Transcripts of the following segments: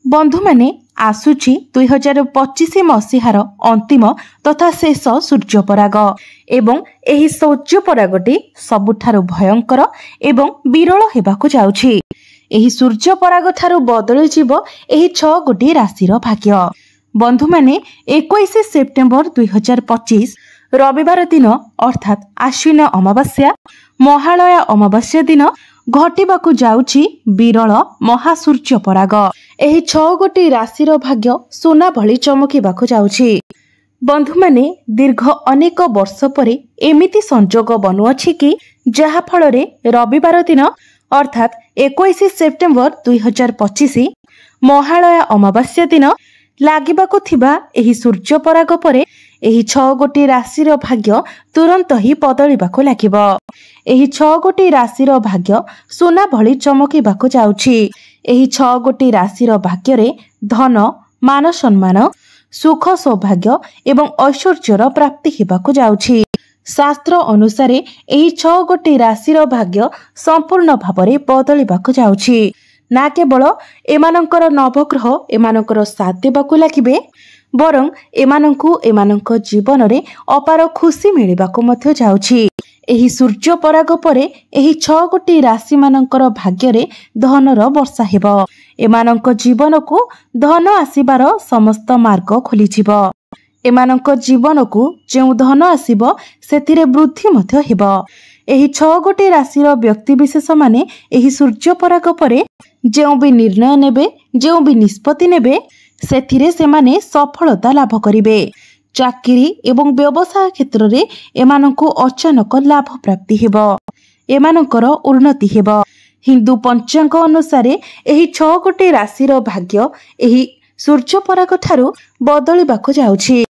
बंधु माने आसुची 2025 मसीहार अंतिम तथा शेष सूर्यपराग एवं एही सूर्यपरागटी सबुठारु भयंकर एवं विरल हेबाकु जाउछि। एही सूर्यपराग ठारु बदली जीव एही 6 गोटी राशिर भाग्य। बंधु माने 21 सेप्टेम्बर 2025 रविवार दिन अर्थात आश्विन अमावास्या महालया अमावास्या दिन घटिबाकु जाउछि विरल महासूर्य पराग। एही 6 गोटी राशिर भाग्य सोना भली चमकिबाकु जाउछि। बंधु माने दीर्घ अनेक वर्ष परे एमिति संजोग बनुअछि कि जहा फलरे रविवार दिन अर्थात 21 सेप्टेम्बर 2025 महालया अमावास्या दिन लागिबाकु थिबा एही सूर्य पराग परे एही 6 गोटी राशिर भाग्य तुरंत ही बदलिबाकु लागिबो। एही 6 गोटी राशिर भाग्य सोना भली चमकिबाकु जाउछि। एही 6 गोटी राशिर भाग्यरे धन मान सम्मान सुख सौभाग्य एवं ऐश्वर्यर प्राप्ति हेबाकु जाउछि। शास्त्र अनुसारे एही 6 गोटी राशिर भाग्य संपूर्ण भावरे बदलिबाकु जाउछि। ना केवल एमानंकर नवग्रह एमानंकर साथ देबाकु लागिबे बरं एमानंकु एमानंक जीवन रे अपार खुशी मिलिबाकु मध्य जाउछि। एही सूर्य पराग परे एही 6 गोटी राशि मानंकर भाग्य रे धनर वर्षा हेबो। एमानंक जीवन को धन आसीबार समस्त मार्ग खोली जिवो। एमानंक जीवन को जेउ धन आसीबो सेतिरे वृद्धि मध्य हेबो। एही 6 गोटी राशिर व्यक्ति विशेष माने एही सूर्य पराग परे जेउ भी निर्णय नेबे जेउ भी निष्पत्ति नेबे सेथिरे सेमाने सफलता लाभ करिवे। चाकरी एवं व्यवसाय क्षेत्र रे एमानंकु अचानक लाभ प्राप्ति हेबो। एमानंकर उन्नति हेबो। हिंदू पंचांग अनुसार एही 6 गोटी राशिर भाग्य एही सूर्य पराग ठारू बदलिबाकु जाउछि।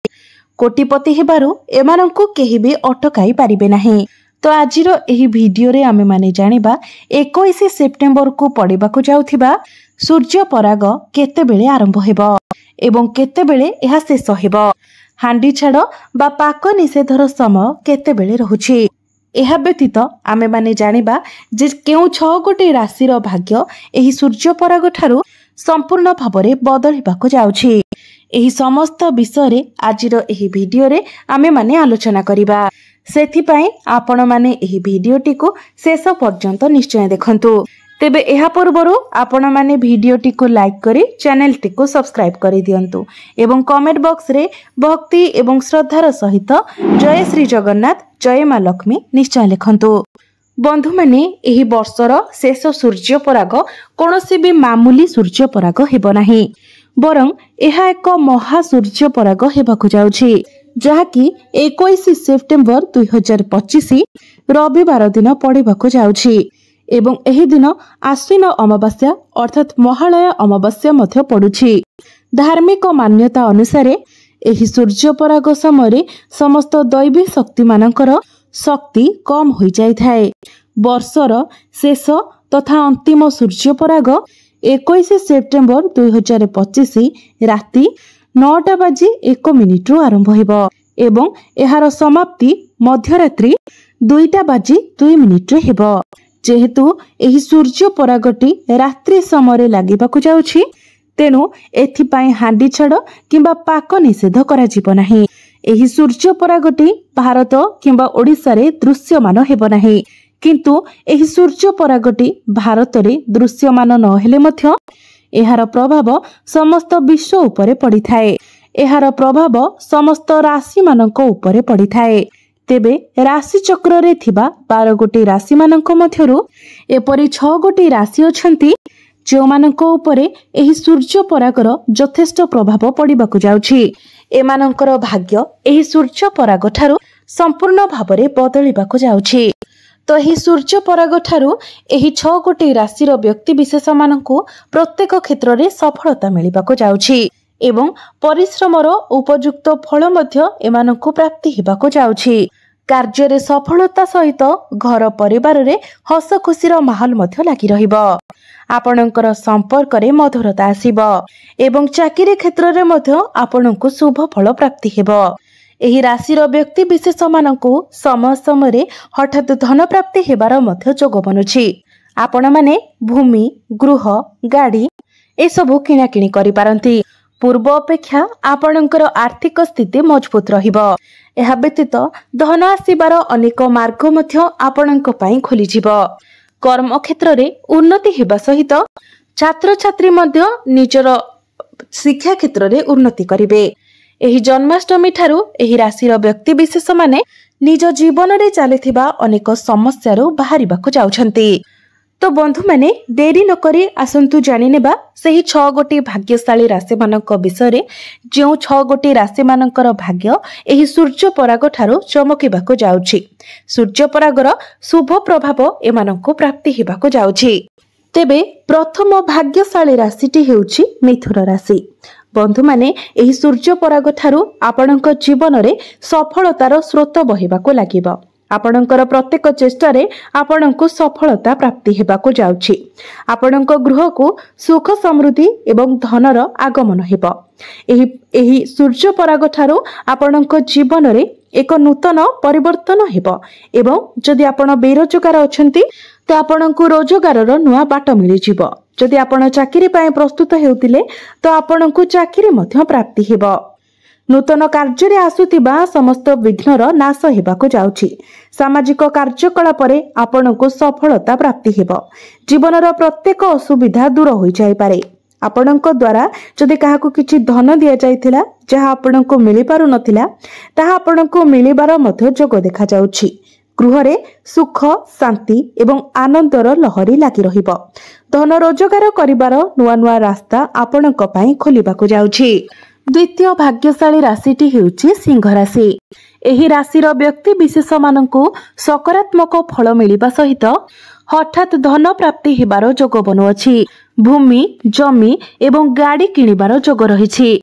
कोटिपति हेबारु एमानंकु केही भी अटकाई पारिबे नाही। तो आजिर एही वीडियो रे आमे माने जानिबा 21 सेप्टेम्बर को पड़िबाकु जाउथिबा सूर्य पराग केते बेले आरंभ हेबो एवं केते बेले एहा शेष हेबो। हांडी छाड़ बा पाक निषेधर समय केते बेले रहुछि। एहा व्यतीत आमे माने जानिबा जे केउ 6 गोटी राशिर भाग्य एही सूर्य पराग ठारू संपूर्ण भावरे बदलिबाकु जाउछि। एही समस्त विषय रे आजिर एही वीडियो रे आमे माने आलोचना करिबा। सेथिपाई आपण माने एही वीडियोटी को शेष पर्यंत निश्चय देखंतु। तेबे एहा पूर्वरु आपण माने वीडियोटी को लाइक करी चैनल टी को सब्सक्राइब करी दियंतु एवं कमेंट बॉक्स रे भक्ति एवं श्रद्धार सहित जय श्री जगन्नाथ जय मां लक्ष्मी निश्चय लिखंतु। बंधु माने एही वर्षर शेष सूर्य पराग कोनोसी भी मामूली सूर्य पराग हेबो नाही बरं एहा एक महा सूर्य पराग हेबाकु जाउछि जहाँकि 21 सेप्टेम्बर 2025 रविवार दिन पड़िबाकु जाउछि एवं एही दिन आश्विन अमावास्या अर्थात महालया अमावास्या मध्य पड़ुछि। धार्मिक मान्यता अनुसार एही सूर्य पराग समय समस्त दैवी शक्ति मानकर शक्ति कम हो जाय थाए। वर्षर शेष तथा अंतिम सूर्य पराग 21 सेप्टेम्बर 2025 राति 9:01 रु आरंभ हेबो एवं एहार समाप्ति मध्यरात्रि 2:02 रे हेबो। जेहेतु एही सूर्य परागटी रात्रि समय लागिबाकु जाउछि तेनु एथिपाई हांडी छाड़ किंबा पाक निषेध करा जिवो नाही। एही सूर्य परागटी भारत किंबा ओडिसा रे दृश्यमान हेबो नाही किंतु एही सूर्य परागटी भारत रे दृश्यमान न हेले मध्य एहार प्रभाव समस्त विश्व उपरे पड़ी थाए। एहार प्रभाव समस्त राशि मानक उपरे पड़ी थाए। तेबे राशि चक्र रे थिबा 12 गोटी राशि मानक मध्यरु एपरि 6 गोटी राशि अछंती जो मानक उपरे एही सूर्य परागर यथेष्ट प्रभाव पड़िबाकु जाउछि। एमानंकर भाग्य एही सूर्य पराग ठारू संपूर्ण भावरे बदलिबाकु जाउछि। तो एही सूर्य पराग ठारू एही 6 गोटी राशिर व्यक्ति विशेष मानकु प्रत्येक क्षेत्र रे सफलता मिलिबाकु जाउछि एवं परिश्रमर उपयुक्त फल मध्य एमानंकु प्राप्ति हेबाकु जाउछि। कार्य रे सफलता सहित घर परिवार रे हस खुशीर माहौल मध्य लागि रहिबो। आपणकर संपर्क रे मधुरता आसीबो एवं चाकरी क्षेत्र रे मध्य आपणकु शुभ फल प्राप्ति हेबो। एही राशिर व्यक्ति विशेष मानकु समय समय हठात धन प्राप्ति हेबार मध्य जोग बनुछि। आपण माने भूमि गृह गाड़ी एसबू किणाकिणी करिपारंती। पूर्व अपेक्षा आपणकर आर्थिक स्थिति मजबूत रहिबो। एहा व्यतीत धन आसीबार अनेक मार्ग मध्य आपणक पई खोली जिवो। कर्म क्षेत्र रे उन्नति हेबा सहित छात्र छात्री मध्य निजर शिक्षा क्षेत्र रे उन्नति करिवे। एही जन्माष्टमी ठारू एही राशिर व्यक्ति विशेष माने निज जीवन रे चलिथिबा अनेक समस्या रो बाहरिबाकु जाउछंती। तो बंधु माने देरी न करी आसंतु जानि नेबा सही 6 गोटी भाग्यशाली राशि मानक विषय रे। जो 6 गोटी राशि मानकर भाग्य एही सूर्य पराग ठारू चमकिबाकु जाउछि। सूर्य परागर शुभ प्रभाव एमानकु प्राप्ति हेबाकु जाउछि। तेबे प्रथम भाग्यशाली राशिटी हेउछि मिथुन राशि। बंधु माने एही सूर्य पराग ठारू आपणक जीवन रे सफलतार स्रोत बहिबाकु लागिबो। आपणकर प्रत्येक चेष्टा रे आपणको सफलता प्राप्ति हेबाकु जाउछि। आपणक गृह को सुख समृद्धि एवं धनर आगमन हेबो। एही सूर्य पराग ठारू आपणक जीवन रे एक नूतन परिवर्तन हेबो। एवं जदि आपण बेरोजगार अछंती तो आपणको रोजगारर नुआ बाट मिलि जिवो। जदि आपण चाकरी पय प्रस्तुत हेउतिले तो आपणको चाकरी मध्य प्राप्ति हेबो। नूतन कार्य रे आसुतिबा समस्त विघ्नर नाश हेबाकु जाउछि। सामाजिक कार्यकलाप रे आपणको सफलता प्राप्ति हेबो। जीवनर प्रत्येक असुविधा दूर होई जाय पारे। आपणक द्वारा जदि काहाकु किछि धन दिया जायथिला जहा आपणको मिलि पारु नथिला ताहा आपणको मिलिबार मध्य जोग देखा जाउछि। गृह रे सुख शांति एवं आनंदर लहरी लागि रहिबो। धन रोजगार करिबार नुआ नुआ रास्ता आपणक पई खोलिबाकु जाउछि। द्वितीय भाग्यशाली राशिटी हेउछि सिंह राशि। एही राशिर व्यक्ति विशेष मानकु सकारात्मक फल मिलिबा सहित हठात धन प्राप्ति हेबार जोग बनुअछि। भूमि जमी एवं गाड़ी किनिबार जोग रहिछि।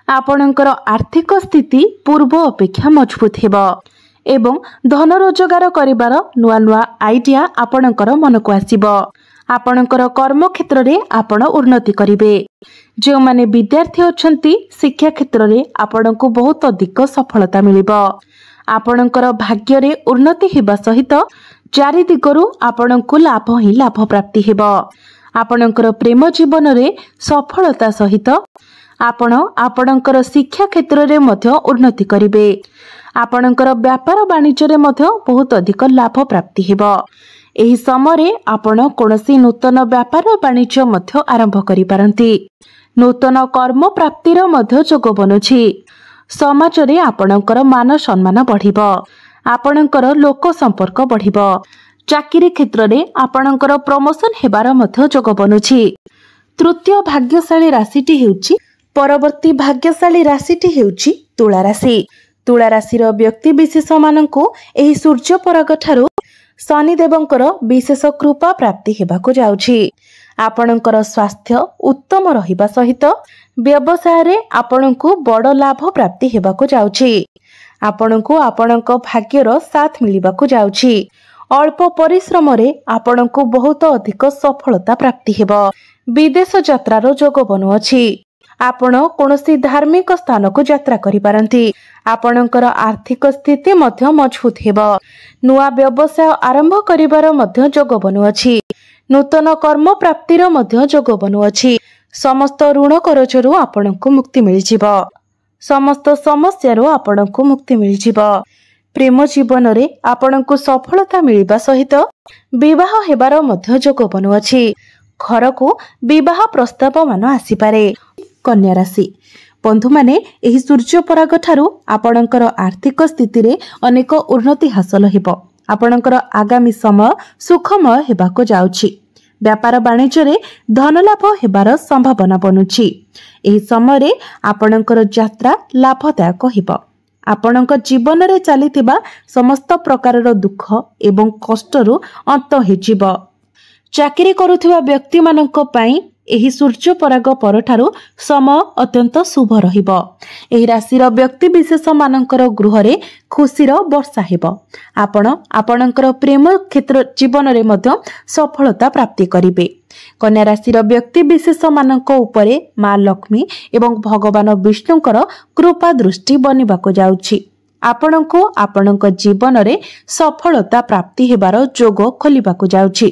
आपणकर आर्थिक स्थिति पूर्व अपेक्षा मजबूत हेबो एवं धन रोजगार करिबार नुआ नुआ आइडिया आपणकर मनकु आसीबो। आपणकर कर्म क्षेत्र रे आपण उन्नति करिवे। जो माने विद्यार्थी अछंती शिक्षा क्षेत्र रे आपणको बहुत अधिक सफलता मिलिबो। आपणकर भाग्य रे उन्नति हेबा सहित चारि दिगरु आपणको लाभ ही लाभ प्राप्ति हेबो। आपणकर प्रेम जीवन रे सफलता सहित आपण आपणकर शिक्षा क्षेत्र रे मध्य उन्नति करिवे। आपणकर व्यापार वाणिज्य रे मध्य बहुत अधिक लाभ प्राप्ति हेबो। एही समय आपण कोनोसी नूतन व्यापार वाणिज्य मध्य आरंभ करि पारंती। नूतन कर्म प्राप्तिर मध्य जोग बनुछि। समाज रे आपणकर मान सम्मान बढ़िबो। आपणकर लोक संपर्क बढ़िबो। चाकरी क्षेत्र रे आपणकर प्रमोशन हेबार मध्य जोग बनुछि। तृतीय भाग्यशाली राशिटी हेउछि परवर्ती भाग्यशाली राशिटी हेउछि तुला राशि। तुला राशिर व्यक्ति विशेष माननकु एही सूर्य पराग ठारू शनिदेवंकर विशेष कृपा प्राप्ति हेबाकु जाउछि। आपणकर स्वास्थ्य उत्तम रहिबा सहित व्यवसाय रे आपणको बड़ लाभ प्राप्ति हेबाकु जाउछि। आपणको आपणक भाग्यर साथ मिलिबाकु जाउछि। अल्प परिश्रम रे आपणको बहुत अधिक सफलता प्राप्ति हेबो। विदेश यात्रार जोग बनुअछि। आपण कोनोसी धार्मिक स्थान को यात्रा करि पारंती। आपणकर आर्थिक स्थिति मध्य मजबूत हेबो। नुआ व्यवसाय आरंभ करिवार मध्य जोग बनुअछि। नूतन कर्म प्राप्तिर मध्य जोग बनुअछि। समस्त ऋण करजरु आपणको मुक्ति मिलि जिवो। समस्त समस्यारु आपणको मुक्ति मिलि जिवो। प्रेम जीवन रे आपणको सफलता मिलिबा सहित विवाह हेबार मध्य जोग बनुअछि। घर को विवाह प्रस्ताव मान आसी पारे। कन्या राशि बंधु माने एही सूर्य पराग ठारू आपणकर आर्थिक स्थिति रे अनेक उन्नति हासिल हेबो। आपणकर आगामी समय सुखमय हेबाको जाउछि। व्यापार वाणिज्य रे धन लाभ हेबार संभावना बनुछि। एही समय रे आपणकर यात्रा लाभदायक हेबो। आपणक जीवन रे चलिथिबा समस्त प्रकारर दुख एवं कष्टरू अंत हेजिबो। चाकरी करुथिबा व्यक्ति मानक पई एही सूर्य पराग परठारू समय अत्यंत शुभ रहिबो। एही राशिर व्यक्ति विशेष मानकर गृह रे खुशीर वर्षा हेबो। आपण आपणकर प्रेम क्षेत्र जीवन रे मध्य सफलता प्राप्ति करिवे। कन्या राशिर व्यक्ति विशेष मानक उपरे मां लक्ष्मी एवं भगवान विष्णुकर कृपा दृष्टि बनिबाको जाउछि। ଆପଣଙ୍କୁ ଆପଣଙ୍କ ଜୀବନରେ ସଫଳତା ପ୍ରାପ୍ତି ହେବାର ଯୋଗ ଖୋଲିବାକୁ ଯାଉଛି।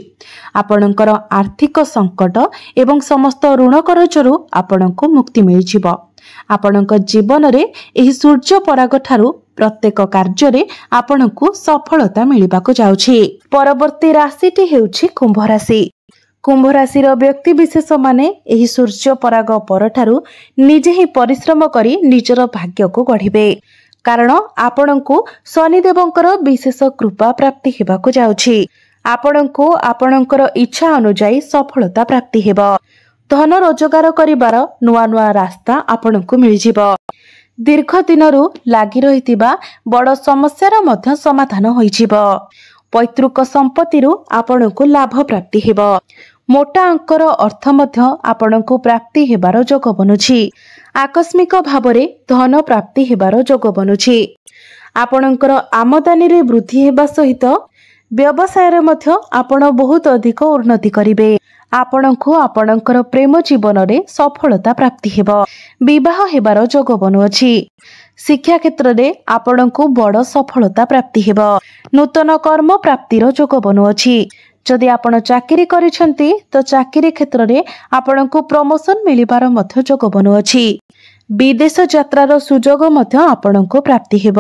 ଆପଣଙ୍କର ଆର୍ଥିକ ସଙ୍କଟ ଏବଂ ସମସ୍ତ ଋଣ କରଜରୁ ଆପଣଙ୍କୁ ମୁକ୍ତି ମିଳିଯିବ। ଆପଣଙ୍କ ଜୀବନରେ ଏହି ସୂର୍ଯ୍ୟ ପରାଗ ଠାରୁ ପ୍ରତ୍ୟେକ କାର୍ଯ୍ୟରେ ଆପଣଙ୍କୁ ସଫଳତା ମିଳିବାକୁ ଯାଉଛି। ପରବର୍ତ୍ତୀ ରାଶିଟି ହେଉଛି କୁମ୍ଭ ରାଶି। କୁମ୍ଭ ରାଶିର ବ୍ୟକ୍ତିବିଶେଷ ମାନେ ଏହି ସୂର୍ଯ୍ୟ ପରାଗ ପରଠାରୁ ନିଜେ ହିଁ ପରିଶ୍ରମ କରି ନିଜର ଭାଗ୍ୟକୁ ଗଢ଼ିବେ। କାରଣ ଆପଣଙ୍କୁ ଶନିଦେବଙ୍କର ବିଶେଷ କୃପା ପ୍ରାପ୍ତି ହେବାକୁ ଯାଉଛି। ଆପଣଙ୍କୁ ଆପଣଙ୍କର ଇଚ୍ଛା ଅନୁଯାୟୀ ସଫଳତା ପ୍ରାପ୍ତି ହେବ। ଧନ ରୋଜଗାର କରିବାର ନୂଆ ନୂଆ ରାସ୍ତା ଆପଣଙ୍କୁ ମିଳିଯିବ। ଦୀର୍ଘ ଦିନରୁ ଲାଗି ରହିଥିବା ବଡ଼ ସମସ୍ୟାର ମଧ୍ୟ ସମାଧାନ ହୋଇଯିବ। ପୈତୃକ ସମ୍ପତ୍ତିରୁ ଆପଣଙ୍କୁ ଲାଭ ପ୍ରାପ୍ତି ହେବ। ମୋଟା ଅଙ୍କର ଅର୍ଥ ମଧ୍ୟ ଆପଣଙ୍କୁ ପ୍ରାପ୍ତି ହେବାର ଯୋଗ ବନୁଛି। ଆକସ୍ମିକ ଭାବରେ ଧନ ପ୍ରାପ୍ତି ହେବାର ଯୋଗ ବନୁଛି। ଆପଣଙ୍କର ଆମଦାନୀରେ ବୃଦ୍ଧି ହେବା ସହିତ ବ୍ୟବସାୟରେ ମଧ୍ୟ ଆପଣ ବହୁତ ଅଧିକ ଉନ୍ନତି କରିବେ। ଆପଣଙ୍କୁ ଆପଣଙ୍କର ପ୍ରେମ ଜୀବନରେ ସଫଳତା ପ୍ରାପ୍ତି ହେବ। ବିବାହ ହେବାର ଯୋଗ ବନୁଅଛି। ଶିକ୍ଷା କ୍ଷେତ୍ରରେ ଆପଣଙ୍କୁ ବଡ଼ ସଫଳତା ପ୍ରାପ୍ତି ହେବ। ନୂତନ କର୍ମ ପ୍ରାପ୍ତିର ଯୋଗ ବନୁଅଛି। ଯଦି ଆପଣ ଚାକିରି କରିଛନ୍ତି ତ ଚାକିରି କ୍ଷେତ୍ରରେ ଆପଣଙ୍କୁ ପ୍ରମୋସନ ମିଳିବାର ମଧ୍ୟ ଯୋଗ ବନୁଅଛି। ବିଦେଶ ଯାତ୍ରାର ସୁଯୋଗ ମଧ୍ୟ ଆପଣଙ୍କୁ ପ୍ରାପ୍ତି ହେବ।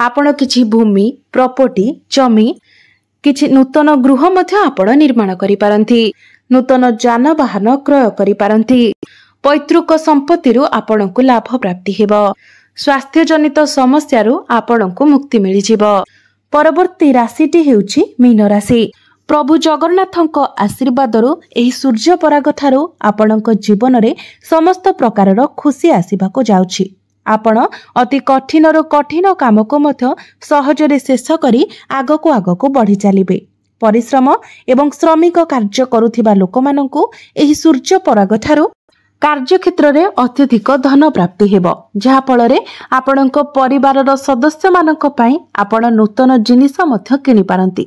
ଆପଣ କିଛି ଭୂମି, ପ୍ରପର୍ଟି, ଜମି, କିଛି ନୂତନ ଗୃହ ମଧ୍ୟ ଆପଣ ନିର୍ମାଣ କରିପାରନ୍ତି। ନୂତନ ଯାନବାହନ କ୍ରୟ କରିପାରନ୍ତି। ପୈତୃକ ସମ୍ପତ୍ତିରୁ ଆପଣଙ୍କୁ ଲାଭ ପ୍ରାପ୍ତି ହେବ। ସ୍ୱାସ୍ଥ୍ୟଜନିତ ସମସ୍ୟାରୁ ଆପଣଙ୍କୁ ମୁକ୍ତି ମିଳିଯିବ। ପରବର୍ତ୍ତୀ ରାଶିଟି ହେଉଛି ମୀନ ରାଶି। ପ୍ରଭୁ ଜଗନ୍ନାଥଙ୍କ ଆଶୀର୍ବାଦରୁ ଏହି ସୂର୍ଯ୍ୟ ପରାଗ ଠାରୁ ଆପଣଙ୍କ ଜୀବନରେ ସମସ୍ତ ପ୍ରକାରର ଖୁସି ଆସିବାକୁ ଯାଉଛି। ଆପଣ ଅତି କଠିନରୁ କଠିନ କାମକୁ ମଧ୍ୟ ସହଜରେ ଶେଷ କରି ଆଗକୁ ଆଗକୁ ବଢ଼ି ଚାଲିବେ। ପରିଶ୍ରମ ଏବଂ ଶ୍ରମିକ କାର୍ଯ୍ୟ କରୁଥିବା ଲୋକମାନଙ୍କୁ ଏହି ସୂର୍ଯ୍ୟ ପରାଗ ଠାରୁ କାର୍ଯ୍ୟକ୍ଷେତ୍ରରେ ଅତ୍ୟଧିକ ଧନ ପ୍ରାପ୍ତି ହେବ, ଯାହାଫଳରେ ଆପଣଙ୍କ ପରିବାରର ସଦସ୍ୟମାନଙ୍କ ପାଇଁ ଆପଣ ନୂତନ ଜିନିଷ ମଧ୍ୟ କିଣିପାରନ୍ତି।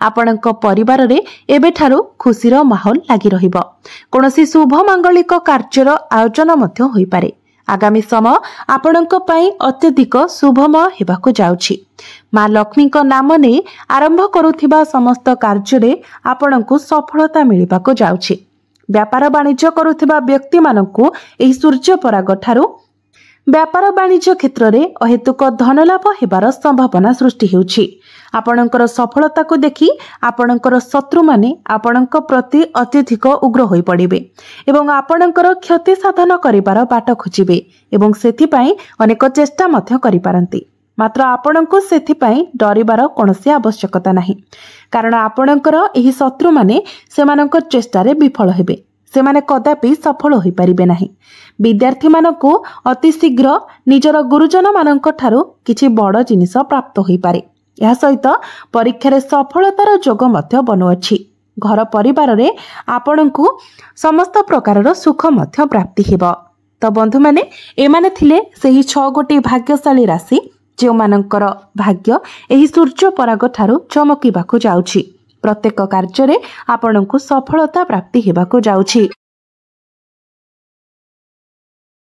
ଆପଣଙ୍କ ପରିବାରରେ ଏବେଠାରୁ ଖୁସିର ମାହୋଲ ଲାଗି ରହିବ। କୌଣସି ଶୁଭ ମାଙ୍ଗଳିକ କାର୍ଯ୍ୟର ଆୟୋଜନ ମଧ୍ୟ ହୋଇପାରେ। ଆଗାମୀ ସମୟ ଆପଣଙ୍କ ପାଇଁ ଅତ୍ୟଧିକ ଶୁଭମୟ ହେବାକୁ ଯାଉଛି। ମା ଲକ୍ଷ୍ମୀଙ୍କ ନାମ ନେଇ ଆରମ୍ଭ କରୁଥିବା ସମସ୍ତ କାର୍ଯ୍ୟରେ ଆପଣଙ୍କୁ ସଫଳତା ମିଳିବାକୁ ଯାଉଛି। ବ୍ୟାପାର ବାଣିଜ୍ୟ କରୁଥିବା ବ୍ୟକ୍ତିମାନଙ୍କୁ ଏହି ସୂର୍ଯ୍ୟ ପରାଗ ଠାରୁ ବ୍ୟାପାର ବାଣିଜ୍ୟ କ୍ଷେତ୍ରରେ ଅହେତୁକ ଧନଲାଭ ହେବାର ସମ୍ଭାବନା ସୃଷ୍ଟି ହେଉଛି। ଆପଣଙ୍କର ସଫଳତାକୁ ଦେଖି ଆପଣଙ୍କର ଶତ୍ରୁମାନେ ଆପଣଙ୍କ ପ୍ରତି ଅତ୍ୟଧିକ ଉଗ୍ର ହୋଇପଡ଼ିବେ ଏବଂ ଆପଣଙ୍କର କ୍ଷତି ସାଧନ କରିବାର ବାଟ ଖୋଜିବେ ଏବଂ ସେଥିପାଇଁ ଅନେକ ଚେଷ୍ଟା ମଧ୍ୟ କରିପାରନ୍ତି। ମାତ୍ର ଆପଣଙ୍କୁ ସେଥିପାଇଁ ଡରିବାର କୌଣସି ଆବଶ୍ୟକତା ନାହିଁ, କାରଣ ଆପଣଙ୍କର ଏହି ଶତ୍ରୁମାନେ ସେମାନଙ୍କ ଚେଷ୍ଟାରେ ବିଫଳ ହେବେ। ସେମାନେ କଦାପି ସଫଳ ହୋଇପାରିବେ ନାହିଁ। ବିଦ୍ୟାର୍ଥୀମାନଙ୍କୁ ଅତି ଶୀଘ୍ର ନିଜର ଗୁରୁଜନମାନଙ୍କ ଠାରୁ କିଛି ବଡ଼ ଜିନିଷ ପ୍ରାପ୍ତ ହୋଇପାରେ। ଏହା ସହିତ ପରୀକ୍ଷାରେ ସଫଳତାର ଯୋଗ ମଧ୍ୟ ବନୁଅଛି। ଘର ପରିବାରରେ ଆପଣଙ୍କୁ ସମସ୍ତ ପ୍ରକାରର ସୁଖ ମଧ୍ୟ ପ୍ରାପ୍ତି ହେବ। ତ ବନ୍ଧୁମାନେ, ଏମାନେ ଥିଲେ ସେହି 6 ଗୋଟି ଭାଗ୍ୟଶାଳୀ ରାଶି ଯେଉଁମାନଙ୍କର ଭାଗ୍ୟ ଏହି ସୂର୍ଯ୍ୟ ପରାଗ ଠାରୁ ଚମକିବାକୁ ଯାଉଛି। ପ୍ରତ୍ୟେକ କାର୍ଯ୍ୟରେ ଆପଣଙ୍କୁ ସଫଳତା ପ୍ରାପ୍ତି ହେବାକୁ ଯାଉଛି।